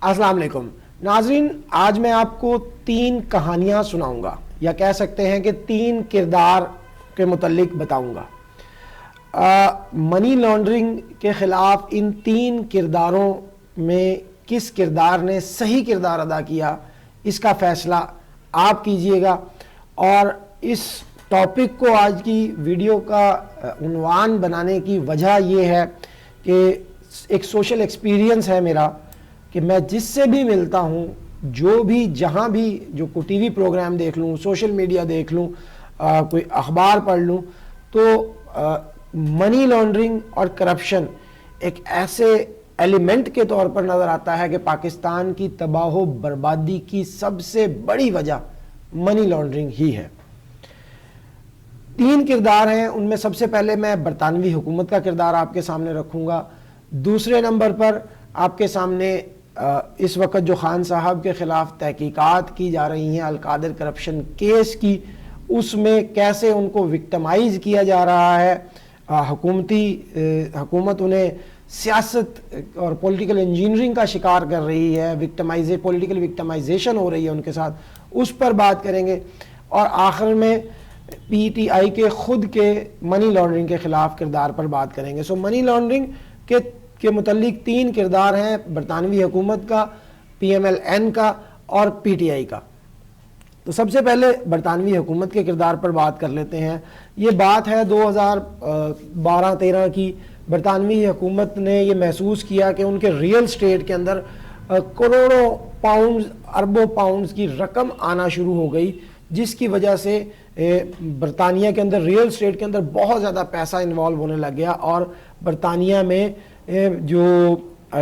السلام علیکم ناظرین، آج میں آپ کو 3 کہانیاں سناؤں گا، یا کہہ سکتے ہیں کہ 3 کردار کے متعلق بتاؤں گا۔ منی لانڈرنگ کے خلاف ان 3 کرداروں میں کس کردار نے صحیح کردار ادا کیا، اس کا فیصلہ آپ کیجئے گا۔ اور اس ٹاپک کو آج کی ویڈیو کا عنوان بنانے کی وجہ یہ ہے کہ ایک سوشل ایکسپیرینس ہے میرا کہ میں جس سے بھی ملتا ہوں، جو بھی جہاں بھی جو کوئی ٹی وی پروگرام دیکھ لوں، سوشل میڈیا دیکھ لوں، کوئی اخبار پڑھ لوں، تو منی لانڈرنگ اور کرپشن ایک ایسے ایلیمنٹ کے طور پر نظر آتا ہے کہ پاکستان کی تباہ و بربادی کی سب سے بڑی وجہ منی لانڈرنگ ہی ہے۔ 3 کردار ہیں، ان میں سب سے پہلے میں برطانوی حکومت کا کردار آپ کے سامنے رکھوں گا۔ دوسرے نمبر پر آپ کے سامنے اس وقت جو خان صاحب کے خلاف تحقیقات کی جا رہی ہیں القادر کرپشن کیس کی، اس میں کیسے ان کو وکٹمائز کیا جا رہا ہے، حکومت انہیں سیاست اور پولیٹیکل انجینئرنگ کا شکار کر رہی ہے، پولیٹیکل وکٹمائزیشن ہو رہی ہے ان کے ساتھ، اس پر بات کریں گے۔ اور آخر میں پی ٹی آئی کے خود کے منی لانڈرنگ کے خلاف کردار پر بات کریں گے۔ منی لانڈرنگ کے متعلق 3 کردار ہیں، برطانوی حکومت کا، پی ایم ایل این کا اور پی ٹی آئی کا۔ تو سب سے پہلے برطانوی حکومت کے کردار پر بات کر لیتے ہیں۔ یہ بات ہے 2012-13 کی۔ برطانوی حکومت نے یہ محسوس کیا کہ ان کے ریئل اسٹیٹ کے اندر کروڑوں پاؤنڈز، اربوں پاؤنڈز کی رقم آنا شروع ہو گئی، جس کی وجہ سے برطانیہ کے اندر ریئل اسٹیٹ کے اندر بہت زیادہ پیسہ انوالو ہونے لگ گیا، اور برطانیہ میں جو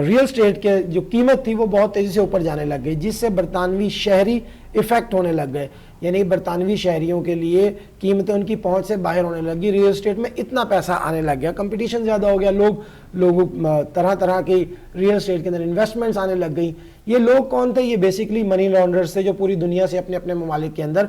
ریئل اسٹیٹ کے جو قیمت تھی وہ بہت تیزی سے اوپر جانے لگ گئی، جس سے برطانوی شہری افیکٹ ہونے لگ گئے، یعنی برطانوی شہریوں کے لیے قیمتیں ان کی پہنچ سے باہر ہونے لگی۔ ریئل اسٹیٹ میں اتنا پیسہ آنے لگ گیا، کمپٹیشن زیادہ ہو گیا، لوگ طرح طرح کی ریئل اسٹیٹ کے اندر انویسٹمنٹس آنے لگ گئی۔ یہ لوگ کون تھے؟ یہ بیسیکلی منی لانڈررز تھے، جو پوری دنیا سے اپنے اپنے ممالک کے اندر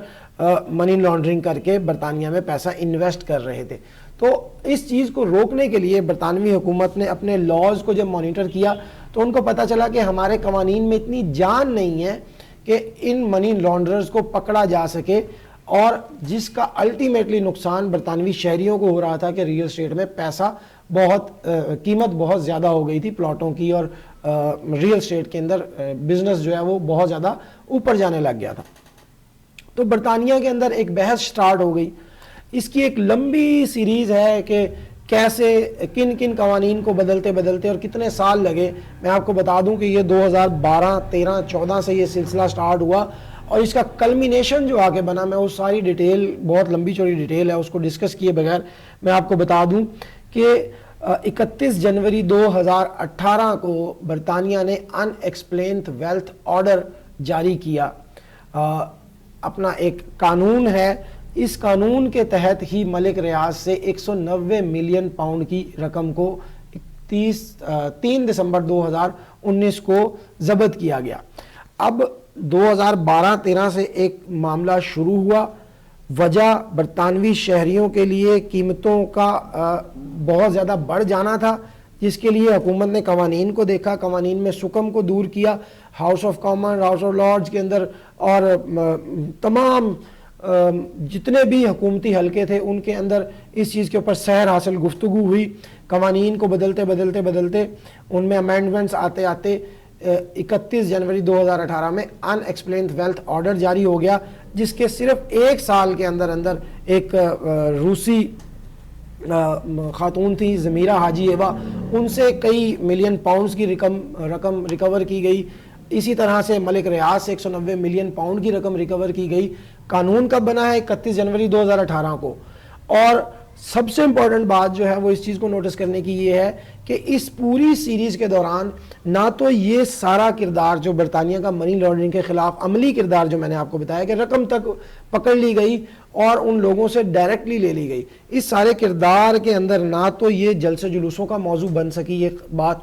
منی لانڈرنگ کر کے برطانیہ میں پیسہ انویسٹ کر رہے تھے۔ تو اس چیز کو روکنے کے لیے برطانوی حکومت نے اپنے لاز کو جب مانیٹر کیا تو ان کو پتہ چلا کہ ہمارے قوانین میں اتنی جان نہیں ہے کہ ان منی لانڈررز کو پکڑا جا سکے، اور جس کا الٹیمیٹلی نقصان برطانوی شہریوں کو ہو رہا تھا کہ ریئل اسٹیٹ میں پیسہ قیمت بہت زیادہ ہو گئی تھی پلاٹوں کی، اور ریئل اسٹیٹ کے اندر بزنس جو ہے وہ بہت زیادہ اوپر جانے لگ گیا تھا۔ تو برطانیہ کے اندر ایک بحث سٹارٹ ہو گئی۔ اس کی ایک لمبی سیریز ہے کہ کیسے کن قوانین کو بدلتے اور کتنے سال لگے۔ میں آپ کو بتا دوں کہ یہ 2012-13-14 سے یہ سلسلہ سٹارٹ ہوا، اور اس کا کلمینیشن جو آگے بنا، میں وہ ساری ڈیٹیل، بہت لمبی چوڑی ڈیٹیل ہے، اس کو ڈسکس کیے بغیر میں آپ کو بتا دوں کہ 31 جنوری 2018 کو برطانیہ نے ان ایکسپلینڈ ویلتھ آرڈر جاری کیا۔ اپنا ایک قانون ہے، اس قانون کے تحت ہی ملک ریاض سے 190 ملین پاؤنڈ کی رقم کو 3 دسمبر 2019 کو ضبط کیا گیا۔ اب 2012-13 سے ایک معاملہ شروع ہوا۔ وجہ برطانوی شہریوں کے لیے قیمتوں کا بہت زیادہ بڑھ جانا تھا، جس کے لیے حکومت نے قوانین کو دیکھا، قوانین میں سکم کو دور کیا، house of common, house of Lords کے اندر، اور تمام جتنے بھی حکومتی حلقے تھے ان کے اندر اس چیز کے اوپر سیر حاصل گفتگو ہوئی۔ قوانین کو بدلتے ان میں امینڈمنٹس آتے 31 جنوری 2018 میں ان ایکسپلینڈ ویلتھ آرڈر جاری ہو گیا، جس کے صرف 1 سال کے اندر ایک روسی خاتون تھی زمیرہ حاجی ایوا، ان سے کئی ملین پاؤنڈز کی رقم ریکور کی گئی۔ اسی طرح سے ملک ریاض سے 190 ملین پاؤنڈ کی رقم ریکور کی گئی۔ قانون کب بنا ہے؟ 31 جنوری 2018 کو۔ اور سب سے امپورٹنٹ بات جو ہے وہ اس چیز کو نوٹس کرنے کی یہ ہے کہ اس پوری سیریز کے دوران نہ تو یہ سارا کردار جو برطانیہ کا منی لانڈرنگ کے خلاف عملی کردار جو میں نے آپ کو بتایا کہ رقم تک پکڑ لی گئی اور ان لوگوں سے ڈائریکٹلی لے لی گئی، اس سارے کردار کے اندر نہ تو یہ جلسے جلوسوں کا موضوع بن سکی یہ بات،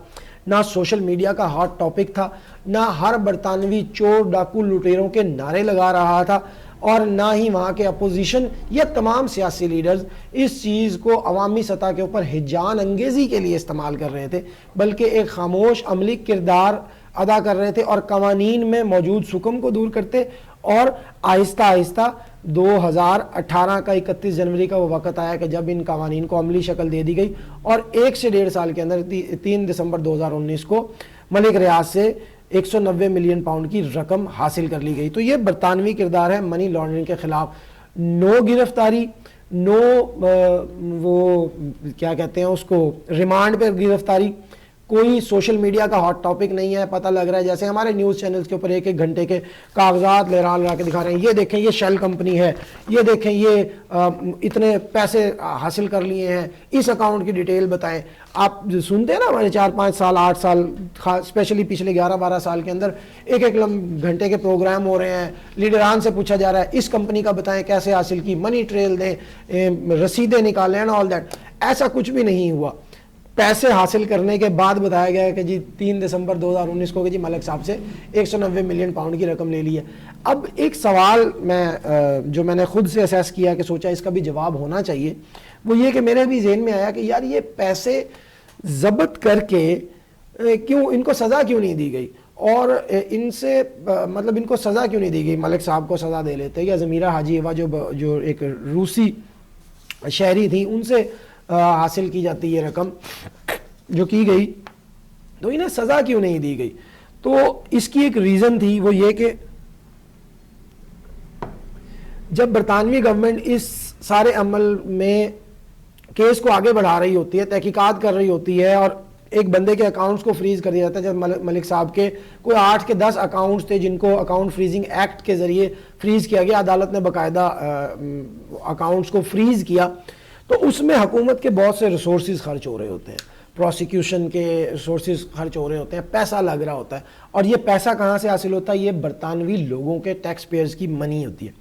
نہ سوشل میڈیا کا ہاٹ ٹاپک تھا، نہ ہر برطانوی چور ڈاکو لٹیروں کے نعرے لگا رہا تھا، اور نہ ہی وہاں کے اپوزیشن یا تمام سیاسی لیڈرز اس چیز کو عوامی سطح کے اوپر ہیجان انگیزی کے لیے استعمال کر رہے تھے، بلکہ ایک خاموش عملی کردار ادا کر رہے تھے اور قوانین میں موجود سکم کو دور کرتے، اور آہستہ آہستہ 2018 کا 31 جنوری کا وہ وقت آیا کہ جب ان قوانین کو عملی شکل دے دی گئی، اور 1 سے 1.5 سال کے اندر 3 دسمبر 2019 کو ملک ریاض سے 190 ملین پاؤنڈ کی رقم حاصل کر لی گئی۔ تو یہ برطانوی کردار ہے منی لانڈرنگ کے خلاف۔ نو گرفتاری، نو وہ کیا کہتے ہیں اس کو، ریمانڈ پر گرفتاری، کوئی سوشل میڈیا کا ہاٹ ٹاپک نہیں ہے۔ پتہ لگ رہا ہے جیسے ہمارے نیوز چینلز کے اوپر 1 گھنٹے کے کاغذات لہرا کے دکھا رہے ہیں، یہ دیکھیں یہ شیل کمپنی ہے، یہ دیکھیں یہ اتنے پیسے حاصل کر لیے ہیں، اس اکاؤنٹ کی ڈیٹیل بتائیں۔ آپ سنتے ہیں نا ہمارے 4-5 سال 8 سال اسپیشلی پچھلے 11-12 سال کے اندر 1 گھنٹے کے پروگرام ہو رہے ہیں، لیڈران سے پوچھا جا رہا ہے اس کمپنی کا بتائیں کیسے حاصل کی، منی ٹریل دیں، رسیدیں نکالیں نا، آل دیٹ۔ ایسا کچھ بھی نہیں ہوا۔ پیسے حاصل کرنے کے بعد بتایا گیا کہ جی 3 دسمبر 2019 کو کہ جی ملک صاحب سے 190 ملین پاؤنڈ کی رقم لے لی ہے۔ اب ایک سوال جو میں نے خود سے اسیس کیا کہ سوچا اس کا بھی جواب ہونا چاہیے، وہ یہ کہ میرے بھی ذہن میں آیا کہ یار یہ پیسے ضبط کر کے کیوں ان کو سزا کیوں نہیں دی گئی، اور ان سے مطلب ان کو سزا کیوں نہیں دی گئی، ملک صاحب کو سزا دے لیتے، یا ضمیرہ حاجی ایوا جو ایک روسی شہری تھی ان سے حاصل کی جاتی یہ رقم جو کی گئی، تو انہیں سزا کیوں نہیں دی گئی۔ تو اس کی ایک ریزن تھی، وہ یہ کہ جب برطانوی گورنمنٹ اس سارے عمل میں کیس کو آگے بڑھا رہی ہوتی ہے، تحقیقات کر رہی ہوتی ہے، اور ایک بندے کے اکاؤنٹس کو فریز کر دیا جاتا ہے، جب ملک صاحب کے کوئی 8 کے 10 اکاؤنٹس تھے جن کو اکاؤنٹ فریزنگ ایکٹ کے ذریعے فریز کیا گیا، عدالت نے باقاعدہ اکاؤنٹس کو فریز کیا، تو اس میں حکومت کے بہت سے ریسورسز خرچ ہو رہے ہوتے ہیں، پروسیکیوشن کے ریسورسز خرچ ہو رہے ہوتے ہیں، پیسہ لگ رہا ہوتا ہے، اور یہ پیسہ کہاں سے حاصل ہوتا ہے، یہ برطانوی لوگوں کے ٹیکس پیئرز کی منی ہوتی ہے۔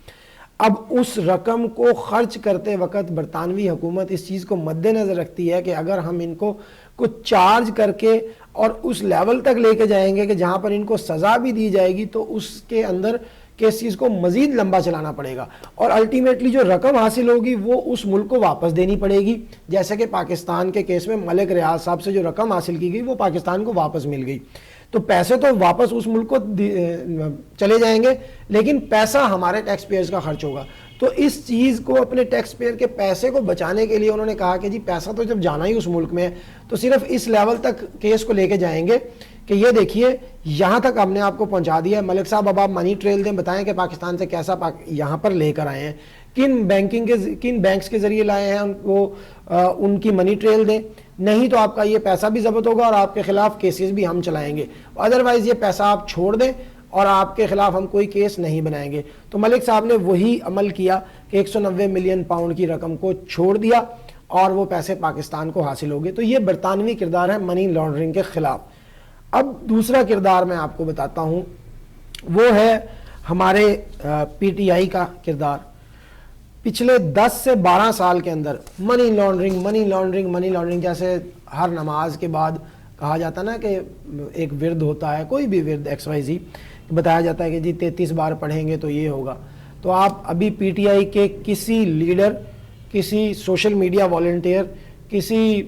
اب اس رقم کو خرچ کرتے وقت برطانوی حکومت اس چیز کو مد نظر رکھتی ہے کہ اگر ہم ان کو کچھ چارج کر کے اور اس لیول تک لے کے جائیں گے کہ جہاں پر ان کو سزا بھی دی جائے گی، تو اس کے اندر کیسز کو مزید لمبا چلانا پڑے گا، اور الٹیمیٹلی جو رقم حاصل ہوگی وہ اس ملک کو واپس دینی پڑے گی، جیسے کہ پاکستان کے کیس میں ملک ریاض صاحب سے جو رقم حاصل کی گئی وہ پاکستان کو واپس مل گئی۔ تو پیسے تو واپس اس ملک کو چلے جائیں گے، لیکن پیسہ ہمارے ٹیکس پیئرز کا خرچ ہوگا۔ تو اس چیز کو، اپنے ٹیکس پیئر کے پیسے کو بچانے کے لیے انہوں نے کہا کہ جی پیسہ تو جب جانا ہی اس ملک میں ہے تو صرف اس لیول تک کیس کو لے کے جائیں گے کہ یہ دیکھیے یہاں تک ہم نے آپ کو پہنچا دیا ہے، ملک صاحب اب آپ منی ٹریل دیں، بتائیں کہ پاکستان سے کیسا یہاں پر لے کر آئے ہیں، کن بینکس کے ذریعے لائے ہیں، ان کی منی ٹریل دیں، نہیں تو آپ کا یہ پیسہ بھی ضبط ہوگا اور آپ کے خلاف کیسز بھی ہم چلائیں گے، ادروائز یہ پیسہ آپ چھوڑ دیں اور آپ کے خلاف ہم کوئی کیس نہیں بنائیں گے۔ تو ملک صاحب نے وہی عمل کیا کہ 190 ملین پاؤنڈ کی رقم کو چھوڑ دیا اور وہ پیسے پاکستان کو حاصل ہو گئے۔ تو یہ برطانوی کردار ہے منی لانڈرنگ کے خلاف۔ اب دوسرا کردار میں آپ کو بتاتا ہوں، وہ ہے ہمارے پی ٹی آئی کا کردار۔ پچھلے 10 سے 12 سال کے اندر منی لانڈرنگ، جیسے ہر نماز کے بعد کہا جاتا نا کہ ایک ورد ہوتا ہے، کوئی بھی ورد XYZ، بتایا جاتا ہے کہ جی 33 بار پڑھیں گے تو یہ ہوگا۔ تو آپ ابھی پی ٹی آئی کے کسی لیڈر، کسی سوشل میڈیا والنٹیئر، کسی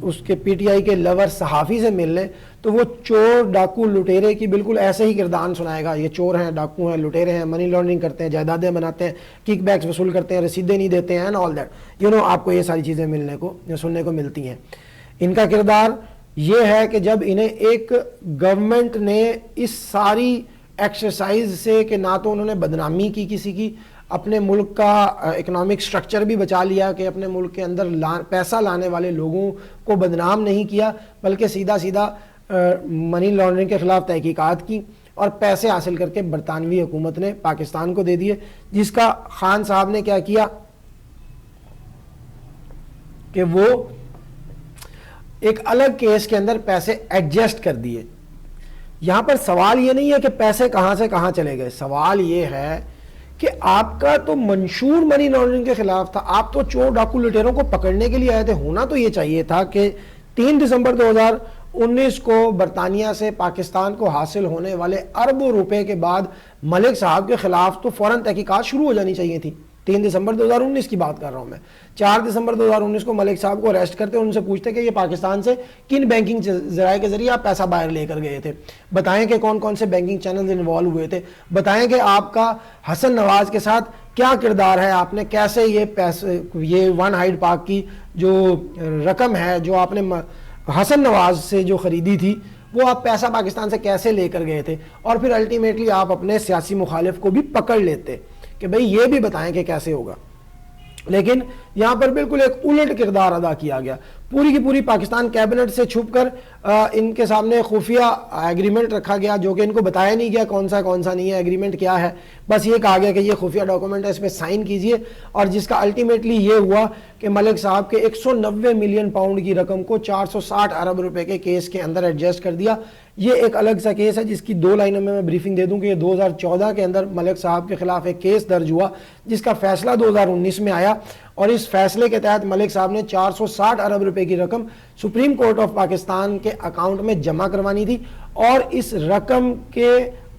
اس کے پی ٹی آئی کے لور صحافی سے مل لیں تو وہ چور ڈاکو لٹیرے کی بالکل ایسے ہی کردار سنائے گا، یہ چور ہیں، ڈاکو ہیں، لٹیرے ہیں، منی لانڈرنگ کرتے ہیں، جائیدادیں بناتے ہیں، کک بیکس وصول کرتے ہیں، رسیدیں نہیں دیتے ہیں، اینڈ آل دیٹ، آپ کو یہ ساری چیزیں سننے کو ملتی ہیں۔ ان کا کردار یہ ہے کہ جب انہیں ایک گورنمنٹ نے اس ساری ایکسرسائز سے کہ نہ تو انہوں نے بدنامی کی کسی کی، اپنے ملک کا اکنامک سٹرکچر بھی بچا لیا کہ اپنے ملک کے اندر پیسہ لانے والے لوگوں کو بدنام نہیں کیا، بلکہ سیدھا منی لانڈرنگ کے خلاف تحقیقات کی اور پیسے حاصل کر کے برطانوی حکومت نے پاکستان کو دے دیے، جس کا خان صاحب نے کیا کیا کہ وہ ایک الگ کیس کے اندر پیسے ایڈجسٹ کر دیے۔ یہاں پر سوال یہ نہیں ہے کہ پیسے کہاں سے کہاں چلے گئے، سوال یہ ہے کہ آپ کا تو منشور منی لانڈرنگ کے خلاف تھا، آپ تو چور ڈاکو لٹیروں کو پکڑنے کے لیے آئے تھے۔ ہونا تو یہ چاہیے تھا کہ 3 دسمبر 2019 کو برطانیہ سے پاکستان کو حاصل ہونے والے اربوں روپے کے بعد ملک صاحب کے خلاف تو فوراً تحقیقات شروع ہو جانی چاہیے تھی، 3 دسمبر 2019 کی بات کر رہا ہوں میں. 4 دسمبر 2019 کو ملک صاحب کو اریسٹ کرتے ان سے پوچھتے کہ یہ پاکستان سے کن بینکنگ ذرائع کے ذریعے آپ پیسہ باہر لے کر گئے تھے, بتائیں کہ کون کون سے بینکنگ چینلز انوالو ہوئے تھے, بتائیں کہ آپ کا حسن نواز کے ساتھ کیا کردار ہے, آپ نے کیسے یہ پیسے, یہ ون ہائیڈ پارک کی جو رقم ہے جو آپ نے حسن نواز سے جو خریدی تھی وہ آپ پیسہ پاکستان سے کیسے لے کر گئے تھے, اور پھر الٹیمیٹلی آپ اپنے سیاسی مخالف کو بھی پکڑ لیتے کہ بھئی یہ بھی بتائیں کہ کیسے ہوگا. لیکن یہاں پر بالکل ایک الٹ کردار ادا کیا گیا. پوری کی پوری پاکستان کیبنٹ سے چھپ کر ان کے سامنے خفیہ ایگریمنٹ رکھا گیا جو کہ ان کو بتایا نہیں گیا کون سا نہیں ہے, ایگریمنٹ کیا ہے, بس یہ کہا گیا کہ یہ خفیہ ڈاکومنٹ ہے, اس پہ سائن کیجئے, اور جس کا الٹیمیٹلی یہ ہوا کہ ملک صاحب کے 190 ملین پاؤنڈ کی رقم کو 460 ارب روپے کے کیس کے اندر ایڈجسٹ کر دیا. یہ ایک الگ سا کیس ہے جس کی 2 لائنوں میں بریفنگ دے دوں کہ یہ 2014 کے اندر ملک صاحب کے خلاف ایک کیس درج ہوا جس کا فیصلہ 2019 میں آیا, اور اس فیصلے کے تحت ملک صاحب نے 460 ارب روپے کی رقم سپریم کورٹ آف پاکستان کے اکاؤنٹ میں جمع کروانی تھی, اور اس رقم کے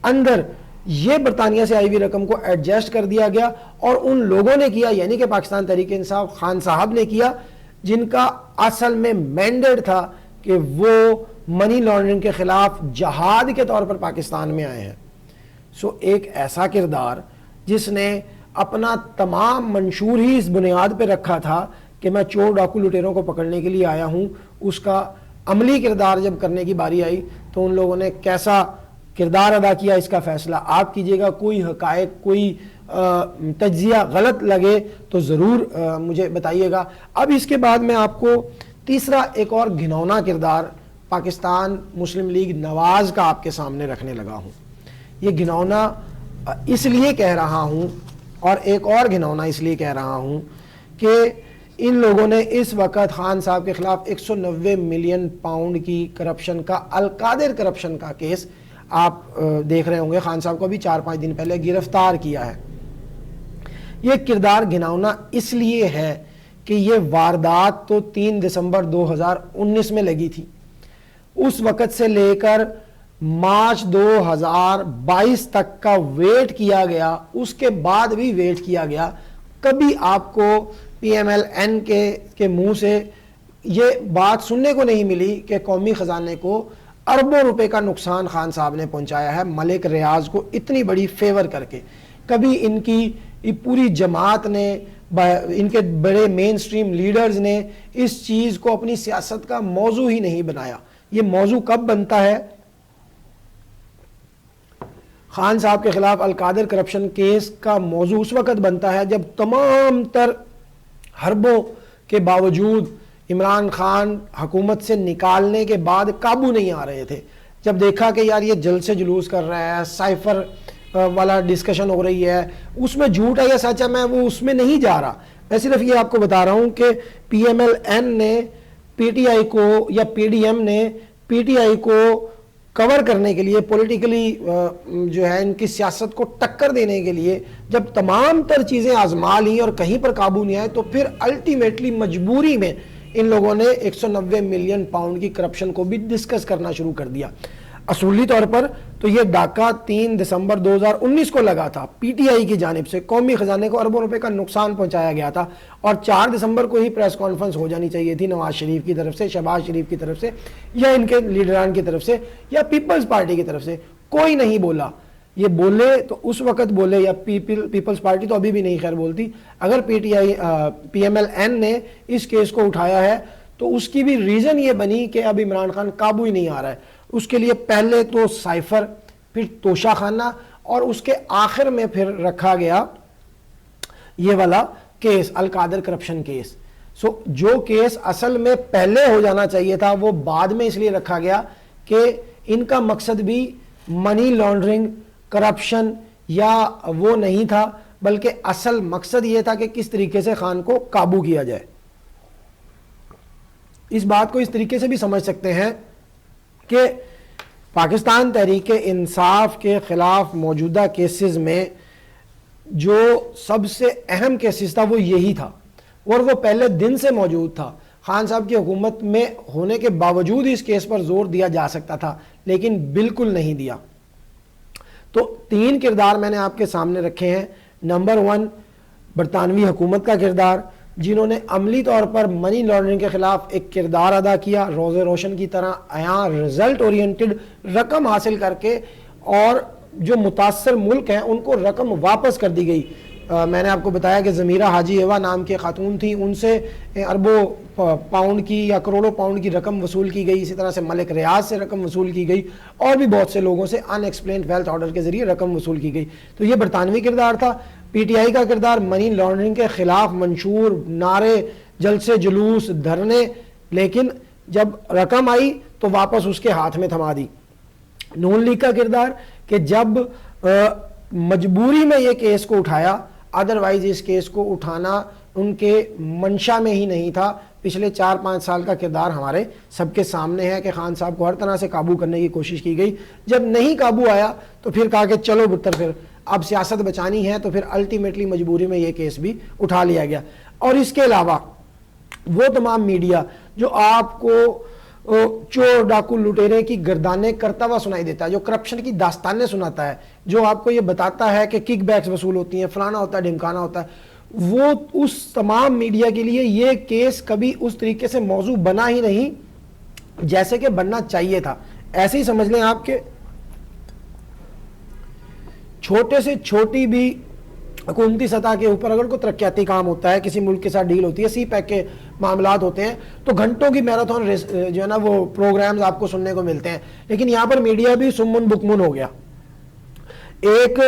اندر یہ برطانیہ سے آئی ہوئی رقم کو ایڈجسٹ کر دیا گیا, اور ان لوگوں نے کیا, یعنی کہ پاکستان تحریک انصاف خان صاحب نے کیا, جن کا اصل میں مینڈیٹ تھا کہ وہ منی لانڈرنگ کے خلاف جہاد کے طور پر پاکستان میں آئے ہیں. سو ایک ایسا کردار جس نے اپنا تمام منشور ہی اس بنیاد پہ رکھا تھا کہ میں چور ڈاکو لٹیروں کو پکڑنے کے لیے آیا ہوں, اس کا عملی کردار جب کرنے کی باری آئی تو ان لوگوں نے کیسا کردار ادا کیا اس کا فیصلہ آپ کیجئے گا. کوئی حقائق, کوئی تجزیہ غلط لگے تو ضرور مجھے بتائیے گا. اب اس کے بعد میں آپ کو تیسرا ایک اور گھنونا کردار پاکستان مسلم لیگ نواز کا آپ کے سامنے رکھنے لگا ہوں. یہ گھنونا اس لیے کہہ رہا ہوں, اور ایک اور گھنونا اس لیے کہہ رہا ہوں کہ ان لوگوں نے اس وقت خان صاحب کے خلاف 190 ملین پاؤنڈ کی کرپشن کا, القادر کرپشن کا کیس آپ دیکھ رہے ہوں گے, خان صاحب کو بھی 4-5 دن پہلے گرفتار کیا ہے. یہ کردار گھنونا اس لیے ہے کہ یہ واردات تو 3 دسمبر 2019 میں لگی تھی, اس وقت سے لے کر مارچ 2022 تک کا ویٹ کیا گیا, اس کے بعد بھی ویٹ کیا گیا. کبھی آپ کو پی ایم ایل این کے منہ سے یہ بات سننے کو نہیں ملی کہ قومی خزانے کو اربوں روپے کا نقصان خان صاحب نے پہنچایا ہے ملک ریاض کو اتنی بڑی فیور کر کے. کبھی ان کی پوری جماعت نے, ان کے بڑے مین سٹریم لیڈرز نے اس چیز کو اپنی سیاست کا موضوع ہی نہیں بنایا. یہ موضوع کب بنتا ہے؟ خان صاحب کے خلاف القادر کرپشن کیس کا موضوع اس وقت بنتا ہے جب تمام تر حربوں کے باوجود عمران خان حکومت سے نکالنے کے بعد قابو نہیں آ رہے تھے. جب دیکھا کہ یار یہ جلد سے جلوس کر رہا ہے, سائفر والا ڈسکشن ہو رہی ہے, اس میں جھوٹ ہے یا سچ ہے میں وہ اس میں نہیں جا رہا, میں صرف یہ آپ کو بتا رہا ہوں کہ پی ایم ایل این نے پی ٹی آئی کو یا پی ڈی ایم نے پی ٹی آئی کو کور کرنے کے لیے, پولیٹیکلی جو ہے ان کی سیاست کو ٹکر دینے کے لیے جب تمام تر چیزیں آزما لی اور کہیں پر قابو نہیں آئے, تو پھر الٹیمیٹلی مجبوری میں ان لوگوں نے 190 ملین پاؤنڈ کی کرپشن کو بھی ڈسکس کرنا شروع کر دیا. اصولی طور پر تو یہ ڈاکہ 3 دسمبر 2019 کو لگا تھا, پی ٹی آئی کی جانب سے قومی خزانے کو اربوں روپے کا نقصان پہنچایا گیا تھا, اور 4 دسمبر کو ہی پریس کانفرنس ہو جانی چاہیے تھی نواز شریف کی طرف سے, شہباز شریف کی طرف سے, یا ان کے لیڈران کی طرف سے, یا پیپلز پارٹی کی طرف سے. کوئی نہیں بولا. یہ بولے تو اس وقت بولے, یا پیپلز پارٹی تو ابھی بھی نہیں خیر بولتی. اگر پی ایم ایل این نے اس کیس کو اٹھایا ہے تو اس کی بھی ریزن یہ بنی کہ اب عمران خان قابو ہی نہیں آ رہا ہے. اس کے لیے پہلے تو سائفر, پھر توشہ خانہ, اور اس کے آخر میں پھر رکھا گیا یہ والا کیس, القادر کرپشن کیس. سو جو کیس اصل میں پہلے ہو جانا چاہیے تھا وہ بعد میں اس لیے رکھا گیا کہ ان کا مقصد بھی منی لانڈرنگ, کرپشن یا وہ نہیں تھا, بلکہ اصل مقصد یہ تھا کہ کس طریقے سے خان کو قابو کیا جائے. اس بات کو اس طریقے سے بھی سمجھ سکتے ہیں کہ پاکستان تحریک انصاف کے خلاف موجودہ کیسز میں جو سب سے اہم کیسز تھا وہ یہی تھا, اور وہ پہلے دن سے موجود تھا. خان صاحب کی حکومت میں ہونے کے باوجود اس کیس پر زور دیا جا سکتا تھا, لیکن بالکل نہیں دیا. تو 3 کردار میں نے آپ کے سامنے رکھے ہیں. نمبر 1, برطانوی حکومت کا کردار، جنہوں نے عملی طور پر منی لانڈرنگ کے خلاف ایک کردار ادا کیا، روز روشن کی طرح یہاں رزلٹ اورینٹڈ رقم حاصل کر کے، اور جو متاثر ملک ہیں ان کو رقم واپس کر دی گئی. میں نے آپ کو بتایا کہ ضمیرہ حاجی ایوا نام کے خاتون تھیں، ان سے اربوں پاؤنڈ کی یا کروڑوں پاؤنڈ کی رقم وصول کی گئی. اسی طرح سے ملک ریاض سے رقم وصول کی گئی، اور بھی بہت سے لوگوں سے ان ایکسپلینڈ ویلتھ آرڈر کے ذریعے رقم وصول کی گئی. تو یہ برطانوی کردار تھا. پی ٹی آئی کا کردار منی لانڈرنگ کے خلاف منشور نعرے، جلسے جلوس، دھرنے، لیکن جب رقم آئی تو واپس اس کے ہاتھ میں تھما دی. نون لیگ کا کردار کہ جب مجبوری میں یہ کیس کو اٹھایا، ادروائز اس کیس کو اٹھانا ان کے منشا میں ہی نہیں تھا. پچھلے 4-5 سال کا کردار ہمارے سب کے سامنے ہے کہ خان صاحب کو ہر طرح سے قابو کرنے کی کوشش کی گئی. جب نہیں قابو آیا تو پھر کہا کہ چلو بتر پھر اب سیاست بچانی ہے، تو پھر الٹیمیٹلی مجبوری میں یہ کیس بھی اٹھا لیا گیا. اور اس کے علاوہ وہ تمام میڈیا جو آپ کو چور ڈاکو لٹیرے کی گردانیں کرتا ہوا سنائی دیتا ہے، جو کرپشن کی داستانیں سناتا ہے، جو آپ کو یہ بتاتا ہے کہ کک بیکس وصول ہوتی ہیں، فلانا ہوتا ہے، ڈھمکانا ہوتا ہے، وہ اس تمام میڈیا کے لیے یہ کیس کبھی اس طریقے سے موضوع بنا ہی نہیں جیسے کہ بننا چاہیے تھا. ایسے ہی سمجھ لیں آپ کے چھوٹے سے چھوٹی بھی حکومتی سطح کے اوپر اگر کوئی ترقیاتی کام ہوتا ہے، کسی ملک کے ساتھ ڈیل ہوتی ہے، سی پیک کے معاملات ہوتے ہیں، تو گھنٹوں کی میراتھن جو ہے نا وہ پروگرامز آپ کو سننے کو ملتے ہیں. لیکن یہاں پر میڈیا بھی سمن بکمن ہو گیا. ایک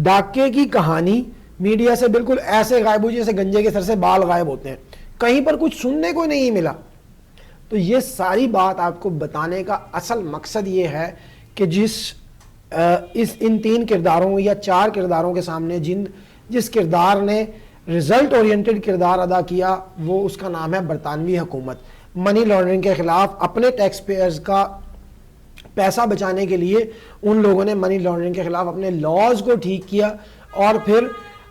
ڈاکے کی کہانی میڈیا سے بالکل ایسے غائب ہوئی جیسے گنجے کے سر سے بال غائب ہوتے ہیں، کہیں پر کچھ سننے کو نہیں ملا. تو یہ ساری بات آپ کو بتانے کا اصل مقصد یہ ہے کہ ان 3 کرداروں یا 4 کرداروں کے سامنے جس کردار نے رزلٹ اورینٹڈ کردار ادا کیا، وہ اس کا نام ہے برطانوی حکومت. منی لانڈرنگ کے خلاف اپنے ٹیکس پیئرز کا پیسہ بچانے کے لیے ان لوگوں نے منی لانڈرنگ کے خلاف اپنے لاز کو ٹھیک کیا، اور پھر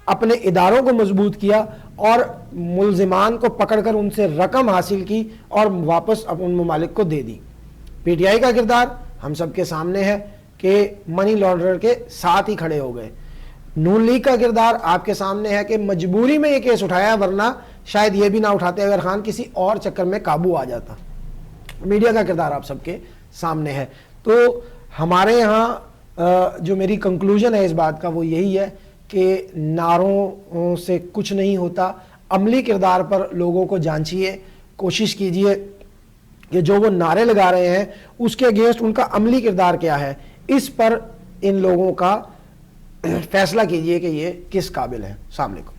اپنے اداروں کو مضبوط کیا، اور ملزمان کو پکڑ کر ان سے رقم حاصل کی اور واپس ان ممالک کو دے دی. پی ٹی آئی کا کردار ہم سب کے سامنے ہے کہ منی لانڈرر کے ساتھ ہی کھڑے ہو گئے. نون لیگ کا کردار آپ کے سامنے ہے کہ مجبوری میں یہ کیس اٹھایا، ورنہ شاید یہ بھی نہ اٹھاتے اگر خان کسی اور چکر میں قابو آ جاتا. میڈیا کا کردار آپ سب کے سامنے ہے. تو ہمارے یہاں جو میری کنکلوژن ہے اس بات کا وہ یہی ہے کہ نعروں سے کچھ نہیں ہوتا. عملی کردار پر لوگوں کو جانچیے، کوشش کیجئے کہ جو وہ نعرے لگا رہے ہیں اس کے اگینسٹ ان کا عملی کردار کیا ہے، اس پر ان لوگوں کا فیصلہ کیجئے کہ یہ کس قابل ہے. السلام علیکم.